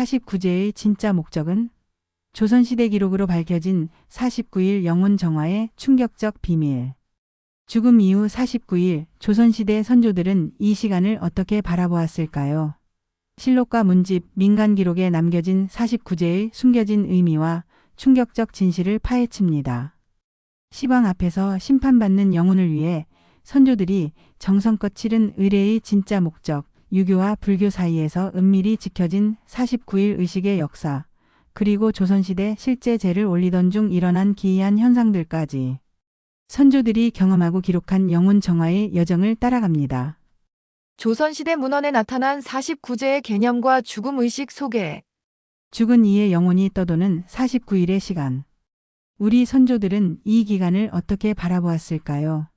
49제의 진짜 목적은? 조선시대 기록으로 밝혀진 49일 영혼 정화의 충격적 비밀. 죽음 이후 49일 조선시대 선조들은 이 시간을 어떻게 바라보았을까요? 실록과 문집, 민간 기록에 남겨진 49제의 숨겨진 의미와 충격적 진실을 파헤칩니다. 시방 앞에서 심판받는 영혼을 위해 선조들이 정성껏 치른 의례의 진짜 목적, 유교와 불교 사이에서 은밀히 지켜진 49일 의식의 역사, 그리고 조선시대 실제 제를 올리던 중 일어난 기이한 현상들까지 선조들이 경험하고 기록한 영혼 정화의 여정을 따라갑니다. 조선시대 문헌에 나타난 49제의 개념과 죽음 의식 소개. 죽은 이의 영혼이 떠도는 49일의 시간. 우리 선조들은 이 기간을 어떻게 바라보았을까요?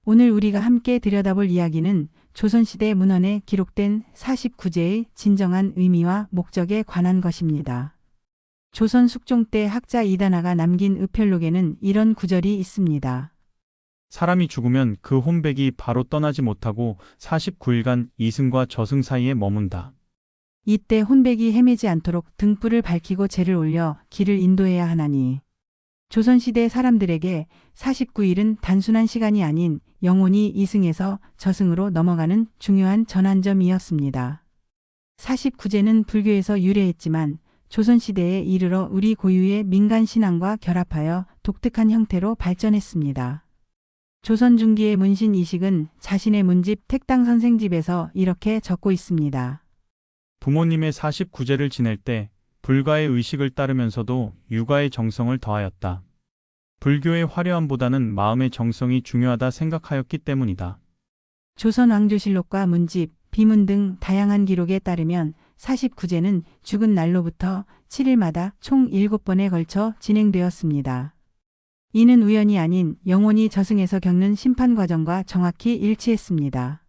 오늘 우리가 함께 들여다볼 이야기는 조선시대 문헌에 기록된 49제의 진정한 의미와 목적에 관한 것입니다. 조선 숙종 때 학자 이단아가 남긴 의편록에는 이런 구절이 있습니다. 사람이 죽으면 그 혼백이 바로 떠나지 못하고 49일간 이승과 저승 사이에 머문다. 이때 혼백이 헤매지 않도록 등불을 밝히고 제를 올려 길을 인도해야 하나니 조선시대 사람들에게 49일은 단순한 시간이 아닌 영혼이 이승에서 저승으로 넘어가는 중요한 전환점이었습니다. 49제는 불교에서 유래했지만 조선시대에 이르러 우리 고유의 민간 신앙과 결합하여 독특한 형태로 발전했습니다. 조선 중기의 문신 이식은 자신의 문집 택당선생집에서 이렇게 적고 있습니다. 부모님의 49제를 지낼 때 불가의 의식을 따르면서도 육아의 정성을 더하였다. 불교의 화려함보다는 마음의 정성이 중요하다 생각하였기 때문이다. 조선 왕조실록과 문집, 비문 등 다양한 기록에 따르면 49제는 죽은 날로부터 7일마다 총 7번에 걸쳐 진행되었습니다. 이는 우연이 아닌 영혼이 저승에서 겪는 심판 과정과 정확히 일치했습니다.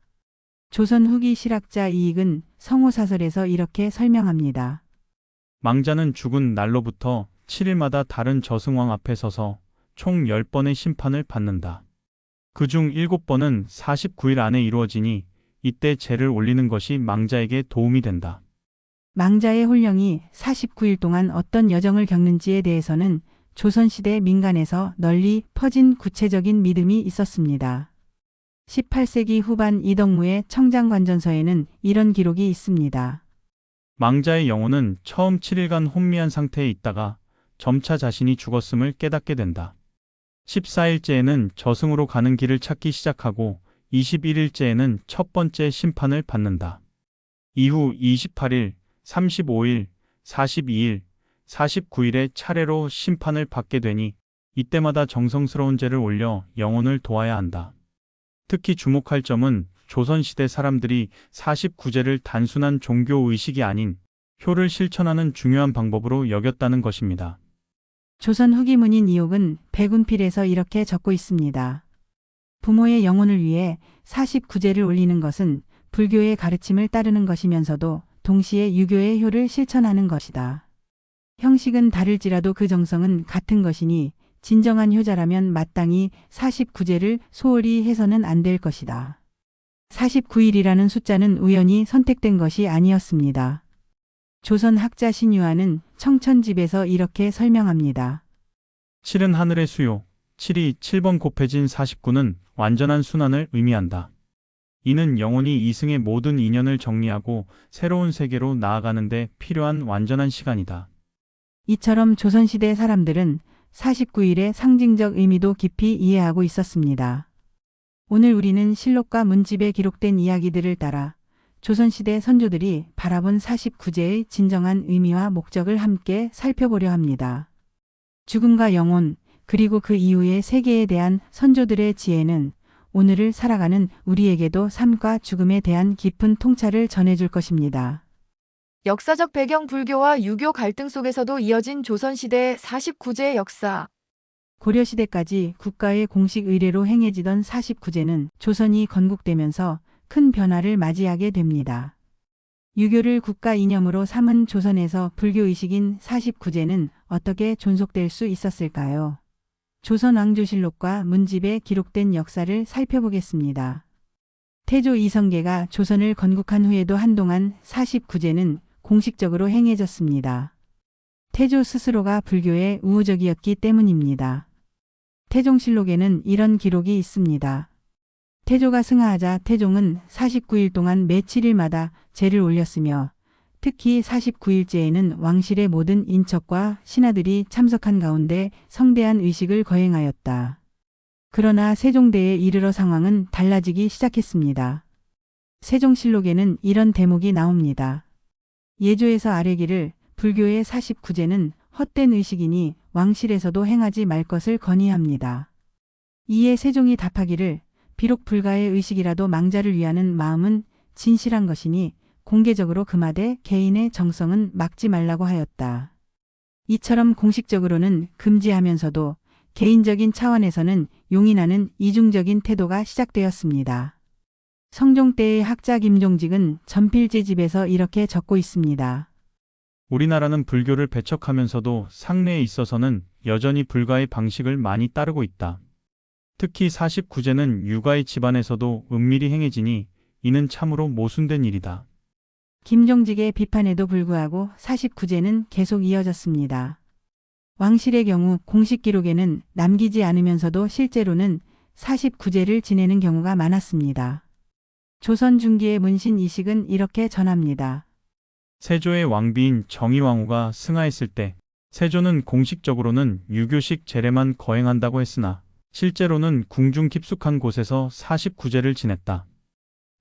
조선 후기 실학자 이익은 성호사설에서 이렇게 설명합니다. 망자는 죽은 날로부터 7일마다 다른 저승왕 앞에 서서 총 10번의 심판을 받는다. 그중 7번은 49일 안에 이루어지니 이때 제를 올리는 것이 망자에게 도움이 된다. 망자의 혼령이 49일 동안 어떤 여정을 겪는지에 대해서는 조선시대 민간에서 널리 퍼진 구체적인 믿음이 있었습니다. 18세기 후반 이덕무의 청장관전서에는 이런 기록이 있습니다. 망자의 영혼은 처음 7일간 혼미한 상태에 있다가 점차 자신이 죽었음을 깨닫게 된다. 14일째에는 저승으로 가는 길을 찾기 시작하고 21일째에는 첫 번째 심판을 받는다. 이후 28일, 35일, 42일, 49일에 차례로 심판을 받게 되니 이때마다 정성스러운 제를 올려 영혼을 도와야 한다. 특히 주목할 점은 조선시대 사람들이 49제를 단순한 종교 의식이 아닌 효를 실천하는 중요한 방법으로 여겼다는 것입니다. 조선 후기 문인 이옥은 백운필에서 이렇게 적고 있습니다. 부모의 영혼을 위해 49제를 올리는 것은 불교의 가르침을 따르는 것이면서도 동시에 유교의 효를 실천하는 것이다. 형식은 다를지라도 그 정성은 같은 것이니 진정한 효자라면 마땅히 49제를 소홀히 해서는 안 될 것이다. 49일이라는 숫자는 우연히 선택된 것이 아니었습니다. 조선 학자 신유아는 청천집에서 이렇게 설명합니다. 7은 하늘의 수요, 7이 7번 곱해진 49는 완전한 순환을 의미한다. 이는 영혼이 이승의 모든 인연을 정리하고 새로운 세계로 나아가는 데 필요한 완전한 시간이다. 이처럼 조선시대 사람들은 49일의 상징적 의미도 깊이 이해하고 있었습니다. 오늘 우리는 실록과 문집에 기록된 이야기들을 따라 조선시대 선조들이 바라본 49제의 진정한 의미와 목적을 함께 살펴보려 합니다. 죽음과 영혼, 그리고 그 이후의 세계에 대한 선조들의 지혜는 오늘을 살아가는 우리에게도 삶과 죽음에 대한 깊은 통찰을 전해줄 것입니다. 역사적 배경 불교와 유교 갈등 속에서도 이어진 조선시대의 49제의 역사. 고려시대까지 국가의 공식 의례로 행해지던 49제는 조선이 건국되면서 큰 변화를 맞이하게 됩니다. 유교를 국가 이념으로 삼은 조선에서 불교의식인 49제는 어떻게 존속될 수 있었을까요? 조선 왕조실록과 문집에 기록된 역사를 살펴보겠습니다. 태조 이성계가 조선을 건국한 후에도 한동안 49제는 공식적으로 행해졌습니다. 태조 스스로가 불교에 우호적이었기 때문입니다. 태종실록에는 이런 기록이 있습니다. 태조가 승하하자 태종은 49일 동안 매 7일마다 제를 올렸으며 특히 49일째에는 왕실의 모든 인척과 신하들이 참석한 가운데 성대한 의식을 거행하였다. 그러나 세종대에 이르러 상황은 달라지기 시작했습니다. 세종실록에는 이런 대목이 나옵니다. 예조에서 아뢰기를 불교의 49제는 헛된 의식이니 왕실에서도 행하지 말 것을 건의합니다. 이에 세종이 답하기를 비록 불가의 의식이라도 망자를 위하는 마음은 진실한 것이니 공개적으로 금하되 개인의 정성은 막지 말라고 하였다. 이처럼 공식적으로는 금지하면서도 개인적인 차원에서는 용인하는 이중적인 태도가 시작되었습니다. 성종 때의 학자 김종직은 전필제집에서 이렇게 적고 있습니다. 우리나라는 불교를 배척하면서도 상례에 있어서는 여전히 불가의 방식을 많이 따르고 있다. 특히 49제는 육아의 집안에서도 은밀히 행해지니 이는 참으로 모순된 일이다. 김종직의 비판에도 불구하고 49제는 계속 이어졌습니다. 왕실의 경우 공식 기록에는 남기지 않으면서도 실제로는 49제를 지내는 경우가 많았습니다. 조선 중기의 문신 이식은 이렇게 전합니다. 세조의 왕비인 정의왕후가 승하했을 때 세조는 공식적으로는 유교식 제례만 거행한다고 했으나 실제로는 궁중 깊숙한 곳에서 49제를 지냈다.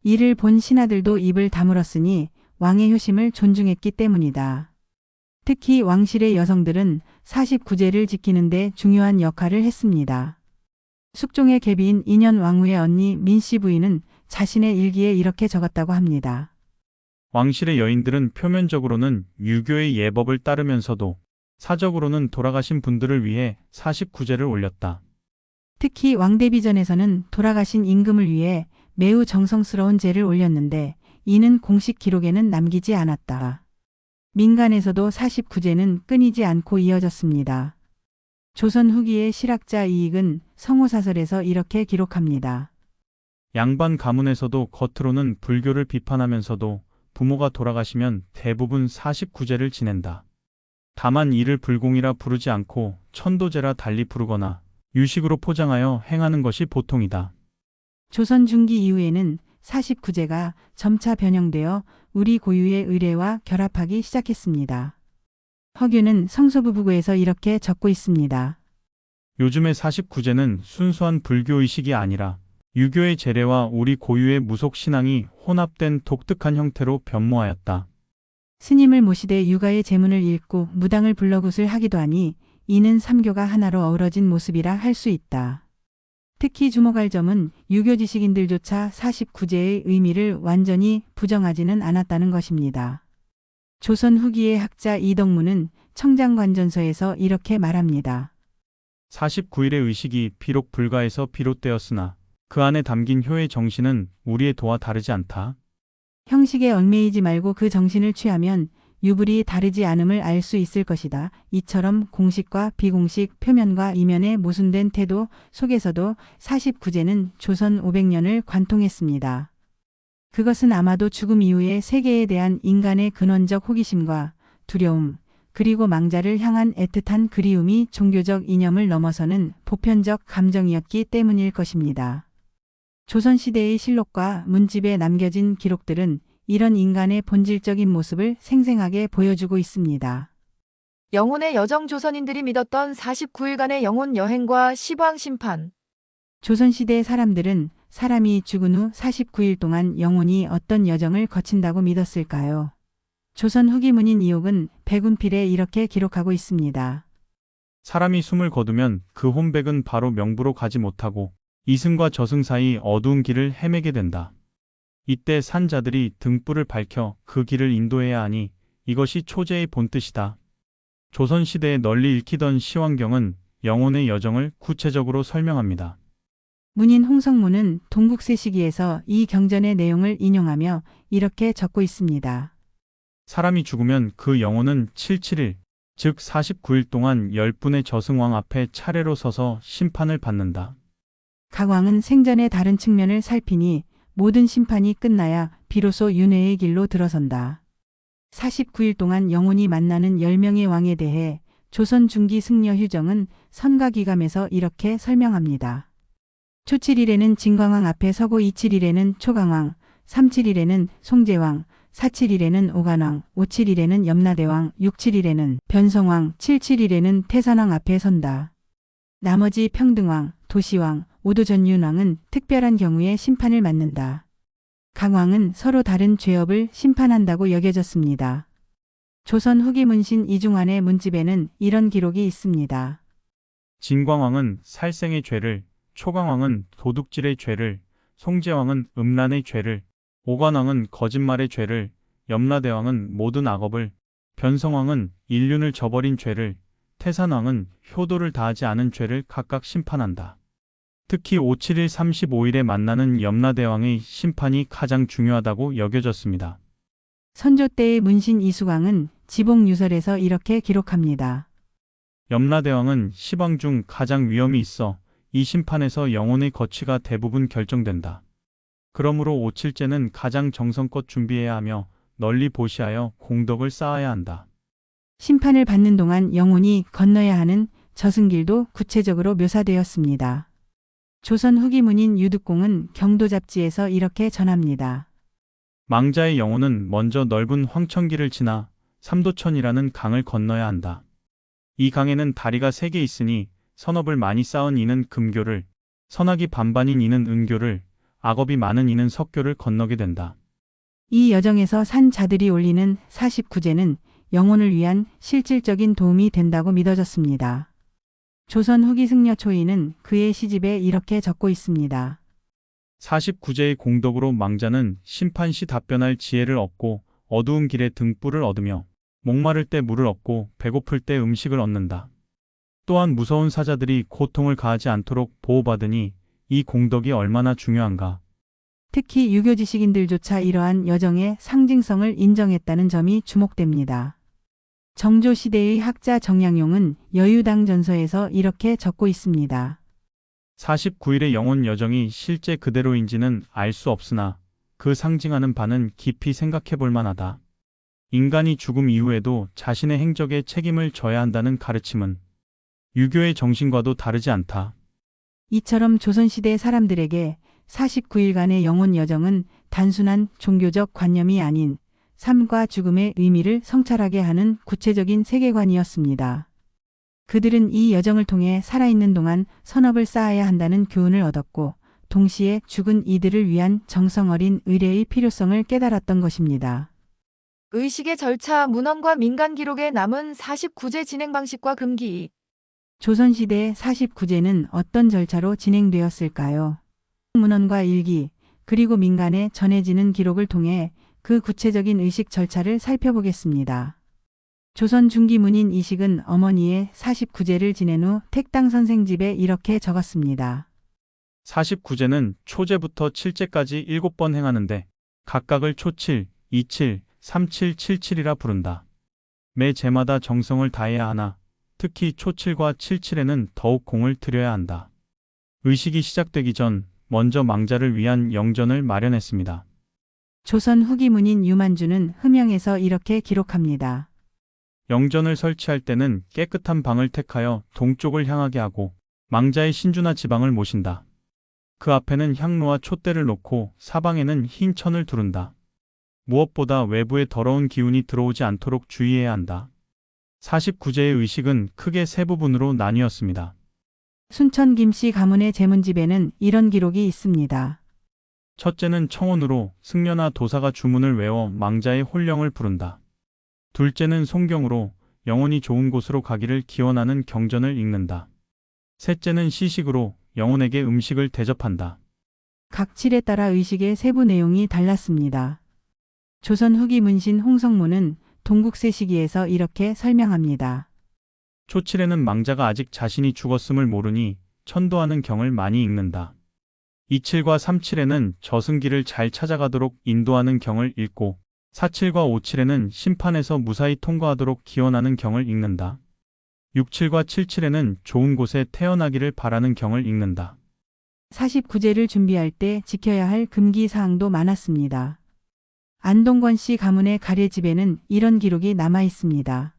이를 본 신하들도 입을 다물었으니 왕의 효심을 존중했기 때문이다. 특히 왕실의 여성들은 49제를 지키는 데 중요한 역할을 했습니다. 숙종의 계비인 인현 왕후의 언니 민씨 부인은 자신의 일기에 이렇게 적었다고 합니다. 왕실의 여인들은 표면적으로는 유교의 예법을 따르면서도 사적으로는 돌아가신 분들을 위해 49제를 올렸다. 특히 왕대비전에서는 돌아가신 임금을 위해 매우 정성스러운 제를 올렸는데 이는 공식 기록에는 남기지 않았다. 민간에서도 49제는 끊이지 않고 이어졌습니다. 조선 후기의 실학자 이익은 성호사설에서 이렇게 기록합니다. 양반 가문에서도 겉으로는 불교를 비판하면서도 부모가 돌아가시면 대부분 49제를 지낸다. 다만 이를 불공이라 부르지 않고 천도제라 달리 부르거나 유식으로 포장하여 행하는 것이 보통이다. 조선 중기 이후에는 49제가 점차 변형되어 우리 고유의 의례와 결합하기 시작했습니다. 허균은 성서부부고에서 이렇게 적고 있습니다. 요즘의 49제는 순수한 불교의식이 아니라 유교의 제례와 우리 고유의 무속신앙이 혼합된 독특한 형태로 변모하였다. 스님을 모시되 육아의 제문을 읽고 무당을 불러 굿을 하기도 하니 이는 삼교가 하나로 어우러진 모습이라 할 수 있다. 특히 주목할 점은 유교 지식인들조차 49제의 의미를 완전히 부정하지는 않았다는 것입니다. 조선 후기의 학자 이덕무는 청장관전서에서 이렇게 말합니다. 49일의 의식이 비록 불가에서 비롯되었으나 그 안에 담긴 효의 정신은 우리의 도와 다르지 않다. 형식에 얽매이지 말고 그 정신을 취하면 유불이 다르지 않음을 알 수 있을 것이다. 이처럼 공식과 비공식, 표면과 이면의 모순된 태도 속에서도 49제는 조선 500년을 관통했습니다. 그것은 아마도 죽음 이후의 세계에 대한 인간의 근원적 호기심과 두려움, 그리고 망자를 향한 애틋한 그리움이 종교적 이념을 넘어서는 보편적 감정이었기 때문일 것입니다. 조선시대의 실록과 문집에 남겨진 기록들은 이런 인간의 본질적인 모습을 생생하게 보여주고 있습니다. 영혼의 여정 조선인들이 믿었던 49일간의 영혼 여행과 시방 심판. 조선시대 사람들은 사람이 죽은 후 49일 동안 영혼이 어떤 여정을 거친다고 믿었을까요? 조선 후기 문인 이옥은 백운필에 이렇게 기록하고 있습니다. 사람이 숨을 거두면 그 혼백은 바로 명부로 가지 못하고 이승과 저승 사이 어두운 길을 헤매게 된다. 이때 산자들이 등불을 밝혀 그 길을 인도해야 하니 이것이 초제의 본뜻이다. 조선시대에 널리 읽히던 시황경은 영혼의 여정을 구체적으로 설명합니다. 문인 홍성무는 동국세시기에서 이 경전의 내용을 인용하며 이렇게 적고 있습니다. 사람이 죽으면 그 영혼은 77일, 즉 49일 동안 10분의 저승왕 앞에 차례로 서서 심판을 받는다. 각 왕은 생전의 다른 측면을 살피니 모든 심판이 끝나야 비로소 윤회의 길로 들어선다. 49일 동안 영혼이 만나는 10명의 왕에 대해 조선 중기 승려 휴정은 선가기감에서 이렇게 설명합니다. 초7일에는 진광왕 앞에 서고 2/7일에는 초강왕, 3/7일에는 송제왕, 4/7일에는 오간왕, 5/7일에는 염라대왕, 6/7일에는 변성왕, 7/7일에는 태산왕 앞에 선다. 나머지 평등왕, 도시왕, 오도전윤왕은 특별한 경우에 심판을 맡는다. 각 왕은 서로 다른 죄업을 심판한다고 여겨졌습니다. 조선 후기 문신 이중환의 문집에는 이런 기록이 있습니다. 진광왕은 살생의 죄를, 초강왕은 도둑질의 죄를, 송제왕은 음란의 죄를, 오관왕은 거짓말의 죄를, 염라대왕은 모든 악업을, 변성왕은 인륜을 저버린 죄를, 태산왕은 효도를 다하지 않은 죄를 각각 심판한다. 특히 5/7일 35일에 만나는 염라대왕의 심판이 가장 중요하다고 여겨졌습니다. 선조 때의 문신 이수광은 지봉유설에서 이렇게 기록합니다. 염라대왕은 시방 중 가장 위험이 있어 이 심판에서 영혼의 거취가 대부분 결정된다. 그러므로 5/7제는 가장 정성껏 준비해야 하며 널리 보시하여 공덕을 쌓아야 한다. 심판을 받는 동안 영혼이 건너야 하는 저승길도 구체적으로 묘사되었습니다. 조선 후기 문인 유득공은 경도 잡지에서 이렇게 전합니다. 망자의 영혼은 먼저 넓은 황천길을 지나 삼도천이라는 강을 건너야 한다. 이 강에는 다리가 3개 있으니 선업을 많이 쌓은 이는 금교를, 선악이 반반인 이는 은교를, 악업이 많은 이는 석교를 건너게 된다. 이 여정에서 산 자들이 올리는 49제는 영혼을 위한 실질적인 도움이 된다고 믿어졌습니다. 조선 후기 승려 초이는 그의 시집에 이렇게 적고 있습니다. 49제의 공덕으로 망자는 심판 시 답변할 지혜를 얻고 어두운 길에 등불을 얻으며 목마를 때 물을 얻고 배고플 때 음식을 얻는다. 또한 무서운 사자들이 고통을 가하지 않도록 보호받으니 이 공덕이 얼마나 중요한가. 특히 유교 지식인들조차 이러한 여정의 상징성을 인정했다는 점이 주목됩니다. 정조 시대의 학자 정양용은 여유당 전서에서 이렇게 적고 있습니다. 49일의 영혼 여정이 실제 그대로인지는 알 수 없으나 그 상징하는 바는 깊이 생각해 볼 만하다. 인간이 죽음 이후에도 자신의 행적에 책임을 져야 한다는 가르침은 유교의 정신과도 다르지 않다. 이처럼 조선시대 사람들에게 49일간의 영혼 여정은 단순한 종교적 관념이 아닌 삶과 죽음의 의미를 성찰하게 하는 구체적인 세계관이었습니다. 그들은 이 여정을 통해 살아있는 동안 선업을 쌓아야 한다는 교훈을 얻었고 동시에 죽은 이들을 위한 정성 어린 의례의 필요성을 깨달았던 것입니다. 의식의 절차, 문헌과 민간 기록에 남은 49제 진행 방식과 금기. 조선시대 49제는 어떤 절차로 진행되었을까요? 문헌과 일기, 그리고 민간에 전해지는 기록을 통해 그 구체적인 의식 절차를 살펴보겠습니다. 조선 중기 문인 이식은 어머니의 49제를 지낸 후 택당 선생집에 이렇게 적었습니다. 49제는 초제부터 7제까지 7번 행하는데 각각을 초7, 2칠, 3칠, 7칠이라 부른다. 매 제마다 정성을 다해야 하나 특히 초7과 7칠에는 더욱 공을 들여야 한다. 의식이 시작되기 전 먼저 망자를 위한 영전을 마련했습니다. 조선 후기 문인 유만주는 흠영에서 이렇게 기록합니다. 영전을 설치할 때는 깨끗한 방을 택하여 동쪽을 향하게 하고 망자의 신주나 지방을 모신다. 그 앞에는 향로와 촛대를 놓고 사방에는 흰 천을 두른다. 무엇보다 외부에 더러운 기운이 들어오지 않도록 주의해야 한다. 49제의 의식은 크게 세 부분으로 나뉘었습니다. 순천 김씨 가문의 제문집에는 이런 기록이 있습니다. 첫째는 청혼으로 승려나 도사가 주문을 외워 망자의 혼령을 부른다. 둘째는 송경으로 영혼이 좋은 곳으로 가기를 기원하는 경전을 읽는다. 셋째는 시식으로 영혼에게 음식을 대접한다. 각 칠에 따라 의식의 세부 내용이 달랐습니다. 조선 후기 문신 홍성무는 동국세 시기에서 이렇게 설명합니다. 초7에는 망자가 아직 자신이 죽었음을 모르니 천도하는 경을 많이 읽는다. 2칠과 3칠에는 저승길을 잘 찾아가도록 인도하는 경을 읽고 4칠과 5칠에는 심판에서 무사히 통과하도록 기원하는 경을 읽는다. 6칠과 7칠에는 좋은 곳에 태어나기를 바라는 경을 읽는다. 49제를 준비할 때 지켜야 할 금기 사항도 많았습니다. 안동권 씨 가문의 가래집에는 이런 기록이 남아 있습니다.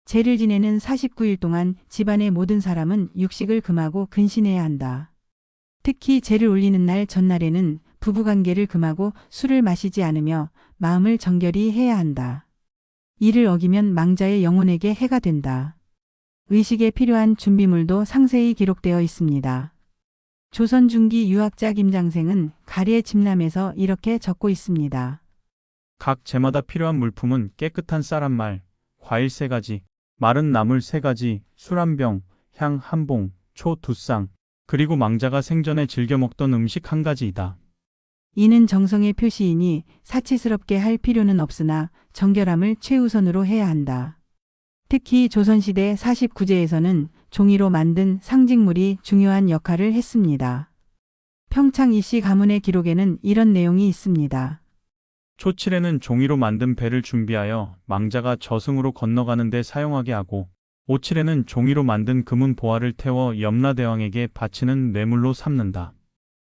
제를 지내는 49일 동안 집안의 모든 사람은 육식을 금하고 근신해야 한다. 특히 제를 올리는 날 전날에는 부부관계를 금하고 술을 마시지 않으며 마음을 정결히 해야 한다. 이를 어기면 망자의 영혼에게 해가 된다. 의식에 필요한 준비물도 상세히 기록되어 있습니다. 조선 중기 유학자 김장생은 가래 집남에서 이렇게 적고 있습니다. 각 제마다 필요한 물품은 깨끗한 쌀 1말, 과일 3가지, 마른 나물 3가지, 술 1병, 향 1봉, 초 2쌍, 그리고 망자가 생전에 즐겨 먹던 음식 1가지이다. 이는 정성의 표시이니 사치스럽게 할 필요는 없으나 정결함을 최우선으로 해야 한다. 특히 조선시대 49제에서는 종이로 만든 상징물이 중요한 역할을 했습니다. 평창 이씨 가문의 기록에는 이런 내용이 있습니다. 초 7에는 종이로 만든 배를 준비하여 망자가 저승으로 건너가는 데 사용하게 하고, 오 7에는 종이로 만든 금은 보화를 태워 염라대왕에게 바치는 뇌물로 삼는다.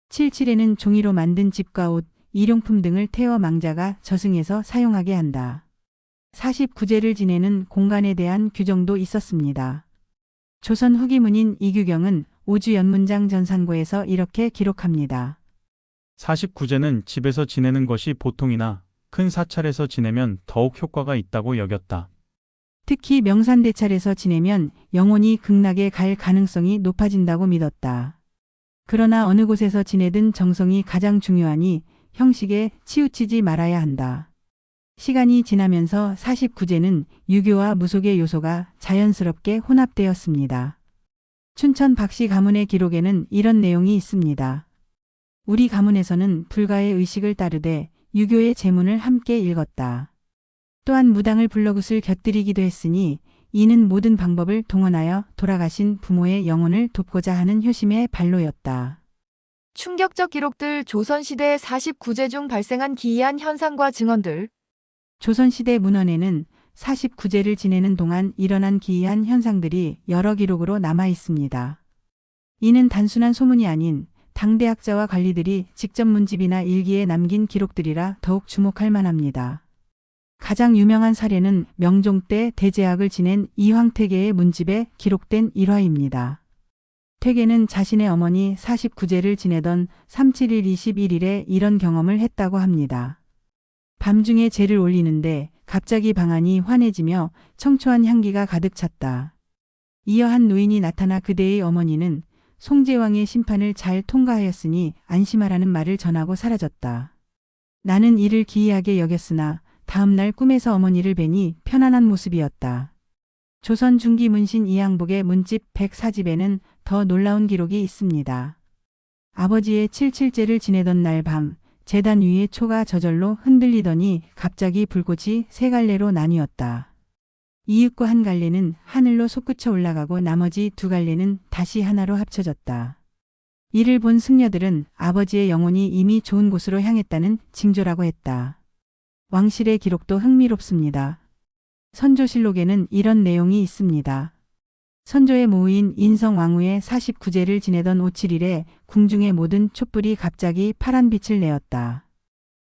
77에는 종이로 만든 집과 옷, 일용품 등을 태워 망자가 저승에서 사용하게 한다. 49제를 지내는 공간에 대한 규정도 있었습니다. 조선 후기문인 이규경은 오주연문장 전산고에서 이렇게 기록합니다. 49제는 집에서 지내는 것이 보통이나 큰 사찰에서 지내면 더욱 효과가 있다고 여겼다. 특히 명산대찰에서 지내면 영혼이 극락에 갈 가능성이 높아진다고 믿었다. 그러나 어느 곳에서 지내든 정성이 가장 중요하니 형식에 치우치지 말아야 한다. 시간이 지나면서 49제는 유교와 무속의 요소가 자연스럽게 혼합되었습니다. 춘천 박씨 가문의 기록에는 이런 내용이 있습니다. 우리 가문에서는 불가의 의식을 따르되 유교의 제문을 함께 읽었다. 또한 무당을 불러 굿을 곁들이기도 했으니 이는 모든 방법을 동원하여 돌아가신 부모의 영혼을 돕고자 하는 효심의 발로였다. 충격적 기록들 조선시대 49제 중 발생한 기이한 현상과 증언들. 조선시대 문헌에는 49제를 지내는 동안 일어난 기이한 현상들이 여러 기록으로 남아 있습니다. 이는 단순한 소문이 아닌 당대학자와 관리들이 직접 문집이나 일기에 남긴 기록들이라 더욱 주목할 만합니다. 가장 유명한 사례는 명종 때 대제학을 지낸 이황태계의 문집에 기록된 일화입니다. 태계는 자신의 어머니 49제를 지내던 371 21일에 이런 경험을 했다고 합니다. 밤중에 제를 올리는데 갑자기 방안이 환해지며 청초한 향기가 가득 찼다. 이어 한 노인이 나타나 그대의 어머니는 송제왕의 심판을 잘 통과하였으니 안심하라는 말을 전하고 사라졌다. 나는 이를 기이하게 여겼으나 다음 날 꿈에서 어머니를 뵈니 편안한 모습이었다. 조선 중기 문신 이항복의 문집 104집에는 더 놀라운 기록이 있습니다. 아버지의 77제를 지내던 날 밤 제단 위의 초가 저절로 흔들리더니 갑자기 불꽃이 3갈래로 나뉘었다. 이윽고 한 갈래는 하늘로 솟구쳐 올라가고 나머지 2갈래는 다시 하나로 합쳐졌다. 이를 본 승려들은 아버지의 영혼이 이미 좋은 곳으로 향했다는 징조라고 했다. 왕실의 기록도 흥미롭습니다. 선조실록에는 이런 내용이 있습니다. 선조의 모인 인성왕후의 49제를 지내던 5.7일에 궁중의 모든 촛불이 갑자기 파란 빛을 내었다.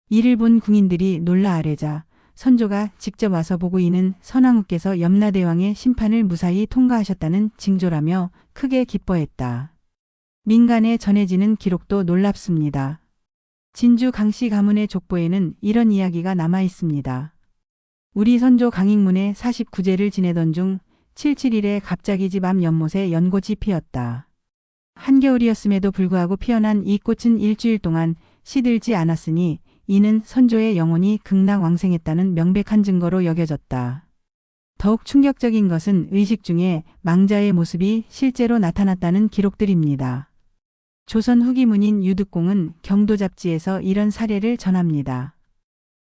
이를 본 궁인들이 놀라 아뢰자 선조가 직접 와서 보고 이는 선왕후께서 염라대왕의 심판을 무사히 통과하셨다는 징조라며 크게 기뻐했다. 민간에 전해지는 기록도 놀랍습니다. 진주 강씨 가문의 족보에는 이런 이야기가 남아 있습니다. 우리 선조 강익문의 49제를 지내던 중 77일에 갑자기 집 앞 연못에 연꽃이 피었다. 한겨울이었음에도 불구하고 피어난 이 꽃은 일주일 동안 시들지 않았으니 이는 선조의 영혼이 극락왕생했다는 명백한 증거로 여겨졌다. 더욱 충격적인 것은 의식 중에 망자의 모습이 실제로 나타났다는 기록들입니다. 조선 후기 문인 유득공은 경도 잡지에서 이런 사례를 전합니다.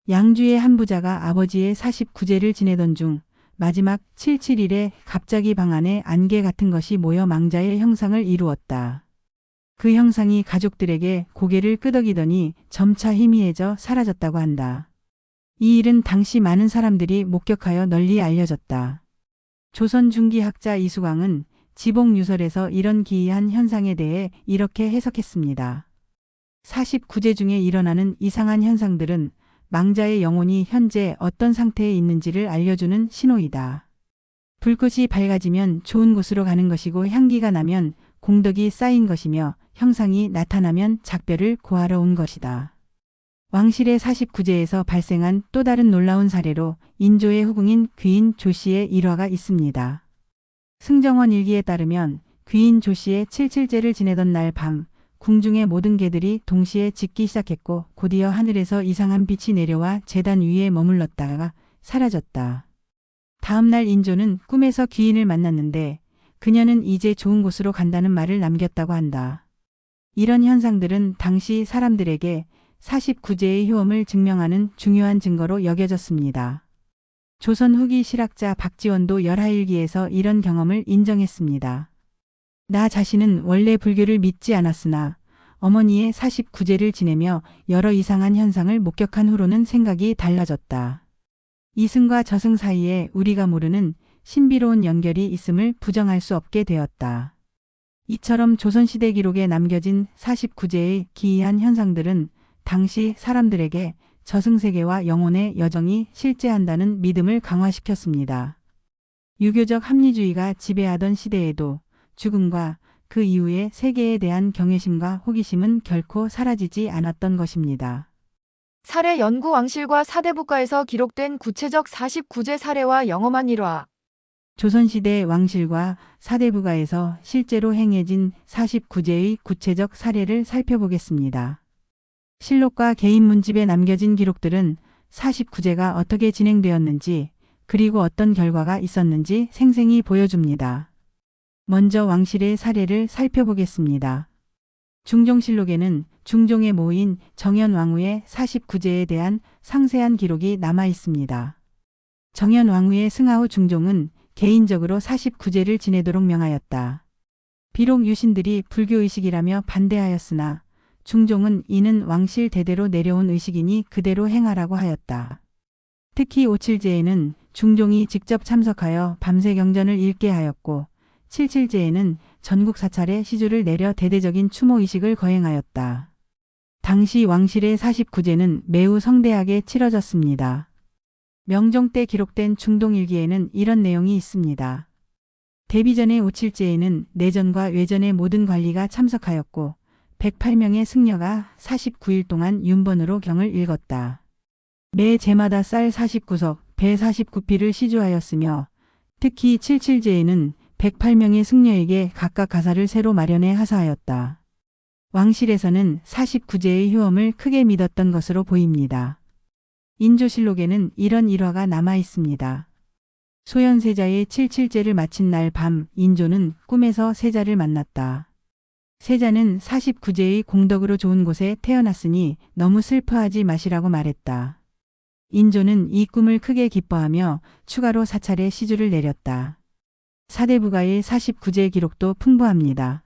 양주의 한 부자가 아버지의 49제를 지내던 중 마지막 77일에 갑자기 방 안에 안개 같은 것이 모여 망자의 형상을 이루었다. 그 형상이 가족들에게 고개를 끄덕이더니 점차 희미해져 사라졌다고 한다. 이 일은 당시 많은 사람들이 목격하여 널리 알려졌다. 조선 중기 학자 이수광은 지복유설에서 이런 기이한 현상에 대해 이렇게 해석했습니다. 49제 중에 일어나는 이상한 현상들은 망자의 영혼이 현재 어떤 상태에 있는지를 알려주는 신호이다. 불꽃이 밝아지면 좋은 곳으로 가는 것이고 향기가 나면 공덕이 쌓인 것이며 형상이 나타나면 작별을 고하러 온 것이다. 왕실의 49제에서 발생한 또 다른 놀라운 사례로 인조의 후궁인 귀인 조씨의 일화가 있습니다. 승정원 일기에 따르면 귀인 조씨의 77제를 지내던 날 밤 궁중의 모든 개들이 동시에 짖기 시작했고 곧이어 하늘에서 이상한 빛이 내려와 제단 위에 머물렀다가 사라졌다. 다음 날 인조는 꿈에서 귀인을 만났는데 그녀는 이제 좋은 곳으로 간다는 말을 남겼다고 한다. 이런 현상들은 당시 사람들에게 49제의 효험을 증명하는 중요한 증거로 여겨졌습니다. 조선 후기 실학자 박지원도 열하일기에서 이런 경험을 인정했습니다. 나 자신은 원래 불교를 믿지 않았으나 어머니의 49제를 지내며 여러 이상한 현상을 목격한 후로는 생각이 달라졌다. 이승과 저승 사이에 우리가 모르는 신비로운 연결이 있음을 부정할 수 없게 되었다. 이처럼 조선시대 기록에 남겨진 49제의 기이한 현상들은 당시 사람들에게 저승세계와 영혼의 여정이 실제한다는 믿음을 강화시켰습니다. 유교적 합리주의가 지배하던 시대에도 죽음과 그 이후의 세계에 대한 경외심과 호기심은 결코 사라지지 않았던 것입니다. 사례 연구 왕실과 사대부가에서 기록된 구체적 49제 사례와 영험한 일화. 조선시대 왕실과 사대부가에서 실제로 행해진 49제의 구체적 사례를 살펴보겠습니다. 실록과 개인 문집에 남겨진 기록들은 49제가 어떻게 진행되었는지 그리고 어떤 결과가 있었는지 생생히 보여줍니다. 먼저 왕실의 사례를 살펴보겠습니다. 중종실록에는 중종에 모인 정현왕후의 49제에 대한 상세한 기록이 남아 있습니다. 정현왕후의 승하 후 중종은 개인적으로 49제를 지내도록 명하였다. 비록 유신들이 불교의식이라며 반대하였으나 중종은 이는 왕실 대대로 내려온 의식이니 그대로 행하라고 하였다. 특히 57제에는 중종이 직접 참석하여 밤새 경전을 읽게 하였고 77제에는 전국 사찰에 시주를 내려 대대적인 추모의식을 거행하였다. 당시 왕실의 49제는 매우 성대하게 치러졌습니다. 명종 때 기록된 중동일기에는 이런 내용이 있습니다. 데뷔전의 57제에는 내전과 외전의 모든 관리가 참석하였고 108명의 승려가 49일 동안 윤번으로 경을 읽었다. 매 제마다 쌀 49석, 배 49피를 시주하였으며 특히 77제에는 108명의 승려에게 각각 가사를 새로 마련해 하사하였다. 왕실에서는 49제의 효험을 크게 믿었던 것으로 보입니다. 인조실록에는 이런 일화가 남아 있습니다. 소현세자의 77제를 마친 날 밤 인조는 꿈에서 세자를 만났다. 세자는 49제의 공덕으로 좋은 곳에 태어났으니 너무 슬퍼하지 마시라고 말했다. 인조는 이 꿈을 크게 기뻐하며 추가로 사찰에 시주를 내렸다. 사대부가의 49제 기록도 풍부합니다.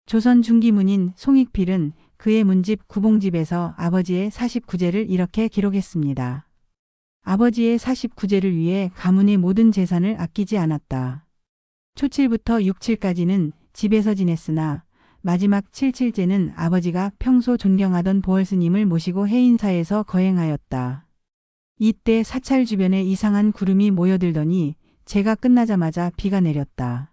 조선 중기문인 송익필은 그의 문집 구봉집에서 아버지의 49제를 이렇게 기록했습니다. 아버지의 49제를 위해 가문의 모든 재산을 아끼지 않았다. 초칠부터 67까지는 집에서 지냈으나 마지막 77제는 아버지가 평소 존경하던 보월스님을 모시고 해인사에서 거행하였다. 이때 사찰 주변에 이상한 구름이 모여들더니 제가 끝나자마자 비가 내렸다.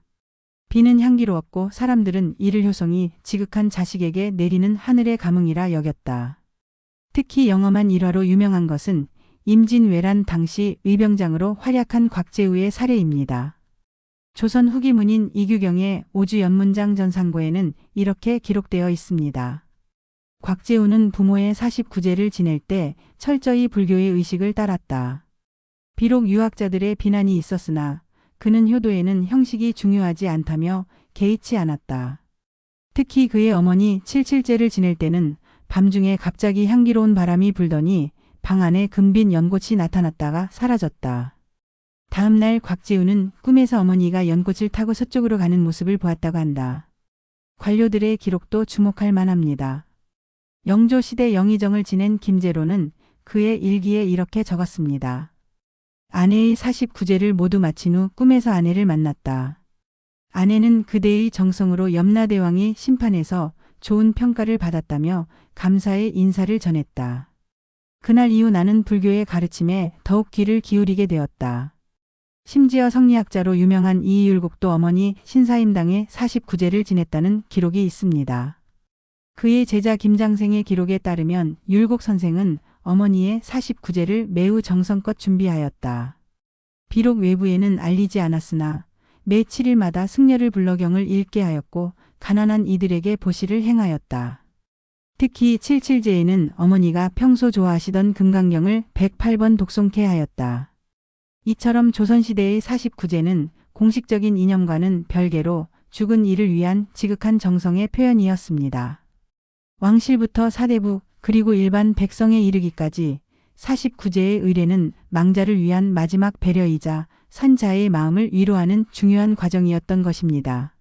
비는 향기로웠고 사람들은 이를 효성이 지극한 자식에게 내리는 하늘의 감흥이라 여겼다. 특히 영험한 일화로 유명한 것은 임진왜란 당시 의병장으로 활약한 곽재우의 사례입니다. 조선 후기문인 이규경의 오주연문장 전상고에는 이렇게 기록되어 있습니다. 곽재우는 부모의 49제를 지낼 때 철저히 불교의 의식을 따랐다. 비록 유학자들의 비난이 있었으나 그는 효도에는 형식이 중요하지 않다며 개의치 않았다. 특히 그의 어머니 77제를 지낼 때는 밤중에 갑자기 향기로운 바람이 불더니 방 안에 금빛 연꽃이 나타났다가 사라졌다. 다음 날 곽재우는 꿈에서 어머니가 연꽃을 타고 서쪽으로 가는 모습을 보았다고 한다. 관료들의 기록도 주목할 만합니다. 영조시대 영의정을 지낸 김제로는 그의 일기에 이렇게 적었습니다. 아내의 49제를 모두 마친 후 꿈에서 아내를 만났다. 아내는 그대의 정성으로 염라대왕이 심판해서 좋은 평가를 받았다며 감사의 인사를 전했다. 그날 이후 나는 불교의 가르침에 더욱 귀를 기울이게 되었다. 심지어 성리학자로 유명한 이율곡도 어머니 신사임당에 49제를 지냈다는 기록이 있습니다. 그의 제자 김장생의 기록에 따르면 율곡 선생은 어머니의 49제를 매우 정성껏 준비하였다. 비록 외부에는 알리지 않았으나 매 7일마다 승려를 불러 경을 읽게 하였고 가난한 이들에게 보시를 행하였다. 특히 77제에는 어머니가 평소 좋아하시던 금강경을 108번 독송케 하였다. 이처럼 조선시대의 49제는 공식적인 이념과는 별개로 죽은 이를 위한 지극한 정성의 표현이었습니다. 왕실부터 사대부 그리고 일반 백성에 이르기까지 49제의 의례는 망자를 위한 마지막 배려이자 산자의 마음을 위로하는 중요한 과정이었던 것입니다.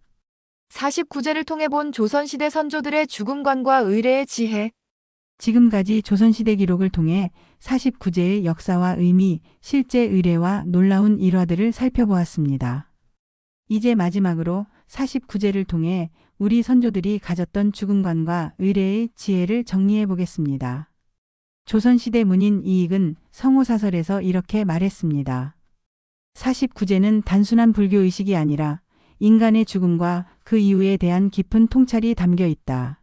49제를 통해 본 조선시대 선조들의 죽음관과 의례의 지혜. 지금까지 조선시대 기록을 통해 49제의 역사와 의미, 실제 의례와 놀라운 일화들을 살펴보았습니다. 이제 마지막으로 49제를 통해 우리 선조들이 가졌던 죽음관과 의례의 지혜를 정리해 보겠습니다. 조선시대 문인 이익은 성호사설에서 이렇게 말했습니다. 49제는 단순한 불교의식이 아니라 인간의 죽음과 그 이후에 대한 깊은 통찰이 담겨 있다.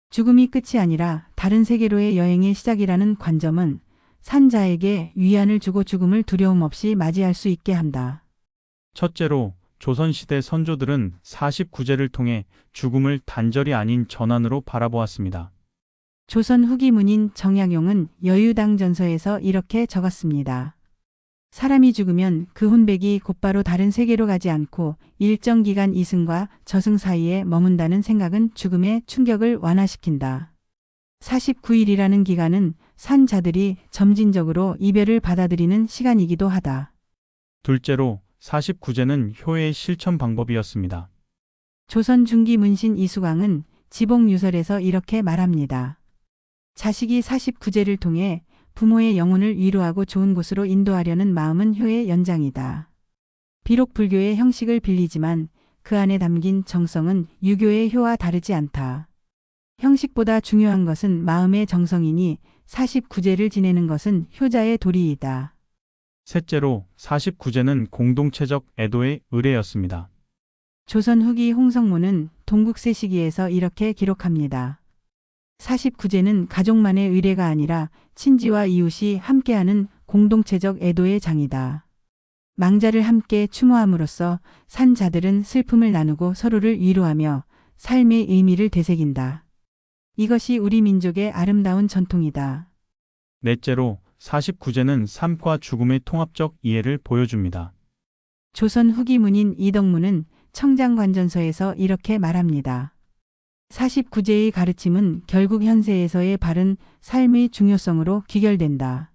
죽음이 끝이 아니라 다른 세계로의 여행의 시작이라는 관점은 산자에게 위안을 주고 죽음을 두려움 없이 맞이할 수 있게 한다. 첫째로 조선시대 선조들은 49제를 통해 죽음을 단절이 아닌 전환으로 바라보았습니다. 조선 후기 문인 정약용은 여유당전서에서 이렇게 적었습니다. 사람이 죽으면 그 혼백이 곧바로 다른 세계로 가지 않고 일정 기간 이승과 저승 사이에 머문다는 생각은 죽음의 충격을 완화시킨다. 49일이라는 기간은 산자들이 점진적으로 이별을 받아들이는 시간이기도 하다. 둘째로 49제는 효의 실천 방법이었습니다. 조선 중기 문신 이수광은 지복유설에서 이렇게 말합니다. 자식이 49제를 통해 부모의 영혼을 위로하고 좋은 곳으로 인도하려는 마음은 효의 연장이다. 비록 불교의 형식을 빌리지만 그 안에 담긴 정성은 유교의 효와 다르지 않다. 형식보다 중요한 것은 마음의 정성이니 49제를 지내는 것은 효자의 도리이다. 셋째로 49제는 공동체적 애도의 의례였습니다. 조선 후기 홍성모는 동국세 시기에서 이렇게 기록합니다. 49제는 가족만의 의례가 아니라 친지와 이웃이 함께하는 공동체적 애도의 장이다. 망자를 함께 추모함으로써 산자들은 슬픔을 나누고 서로를 위로하며 삶의 의미를 되새긴다. 이것이 우리 민족의 아름다운 전통이다. 넷째로 49제는 삶과 죽음의 통합적 이해를 보여줍니다. 조선 후기 문인 이덕무는 청장관전서에서 이렇게 말합니다. 49제의 가르침은 결국 현세에서의 바른 삶의 중요성으로 귀결된다.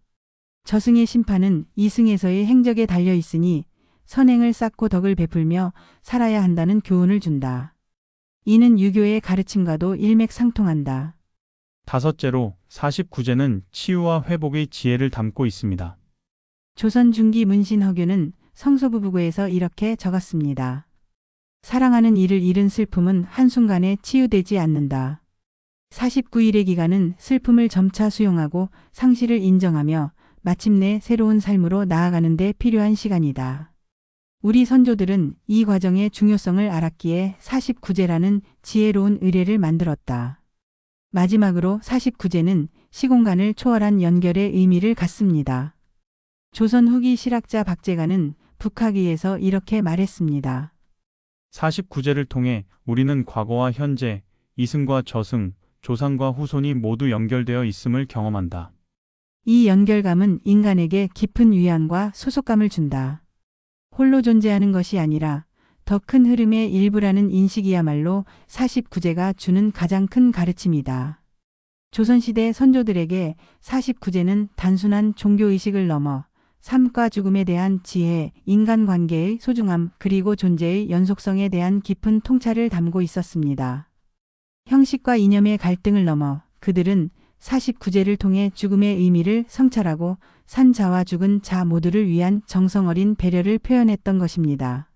저승의 심판은 이승에서의 행적에 달려 있으니 선행을 쌓고 덕을 베풀며 살아야 한다는 교훈을 준다. 이는 유교의 가르침과도 일맥상통한다. 다섯째로 49제는 치유와 회복의 지혜를 담고 있습니다. 조선 중기 문신 허균은 성소부부고에서 이렇게 적었습니다. 사랑하는 이를 잃은 슬픔은 한순간에 치유되지 않는다. 49일의 기간은 슬픔을 점차 수용하고 상실을 인정하며 마침내 새로운 삶으로 나아가는 데 필요한 시간이다. 우리 선조들은 이 과정의 중요성을 알았기에 49제라는 지혜로운 의례를 만들었다. 마지막으로 49제는 시공간을 초월한 연결의 의미를 갖습니다. 조선 후기 실학자 박재관은 북학의에서 이렇게 말했습니다. 49제를 통해 우리는 과거와 현재, 이승과 저승, 조상과 후손이 모두 연결되어 있음을 경험한다. 이 연결감은 인간에게 깊은 위안과 소속감을 준다. 홀로 존재하는 것이 아니라 더 큰 흐름의 일부라는 인식이야말로 49제가 주는 가장 큰 가르침이다. 조선시대 선조들에게 49제는 단순한 종교의식을 넘어 삶과 죽음에 대한 지혜, 인간관계의 소중함, 그리고 존재의 연속성에 대한 깊은 통찰을 담고 있었습니다. 형식과 이념의 갈등을 넘어 그들은 49제를 통해 죽음의 의미를 성찰하고 산자와 죽은 자 모두를 위한 정성 어린 배려를 표현했던 것입니다.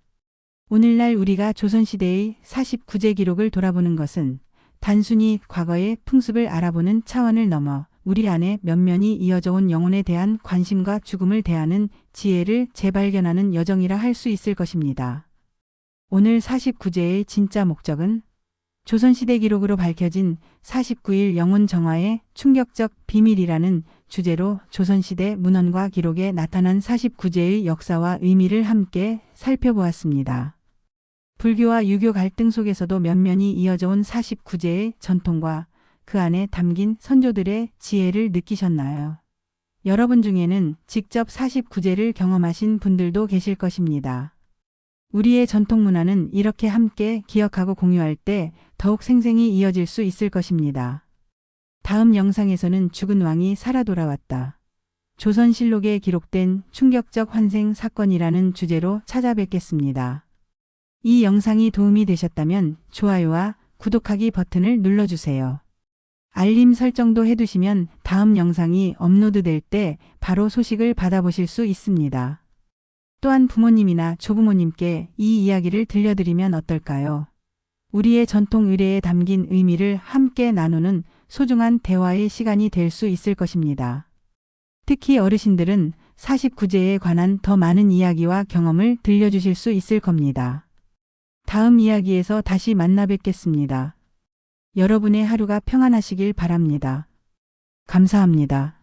오늘날 우리가 조선시대의 49제 기록을 돌아보는 것은 단순히 과거의 풍습을 알아보는 차원을 넘어 우리 안에 면면이 이어져 온 영혼에 대한 관심과 죽음을 대하는 지혜를 재발견하는 여정이라 할 수 있을 것입니다. 오늘 49제의 진짜 목적은 조선시대 기록으로 밝혀진 49일 영혼 정화의 충격적 비밀이라는 주제로 조선시대 문헌과 기록에 나타난 49제의 역사와 의미를 함께 살펴보았습니다. 불교와 유교 갈등 속에서도 면면이 이어져 온 49제의 전통과 그 안에 담긴 선조들의 지혜를 느끼셨나요? 여러분 중에는 직접 49제를 경험하신 분들도 계실 것입니다. 우리의 전통 문화는 이렇게 함께 기억하고 공유할 때 더욱 생생히 이어질 수 있을 것입니다. 다음 영상에서는 죽은 왕이 살아 돌아왔다. 조선실록에 기록된 충격적 환생 사건이라는 주제로 찾아뵙겠습니다. 이 영상이 도움이 되셨다면 좋아요와 구독하기 버튼을 눌러주세요. 알림 설정도 해두시면 다음 영상이 업로드될 때 바로 소식을 받아보실 수 있습니다. 또한 부모님이나 조부모님께 이 이야기를 들려드리면 어떨까요? 우리의 전통 의례에 담긴 의미를 함께 나누는 소중한 대화의 시간이 될 수 있을 것입니다. 특히 어르신들은 49제에 관한 더 많은 이야기와 경험을 들려주실 수 있을 겁니다. 다음 이야기에서 다시 만나 뵙겠습니다. 여러분의 하루가 평안하시길 바랍니다. 감사합니다.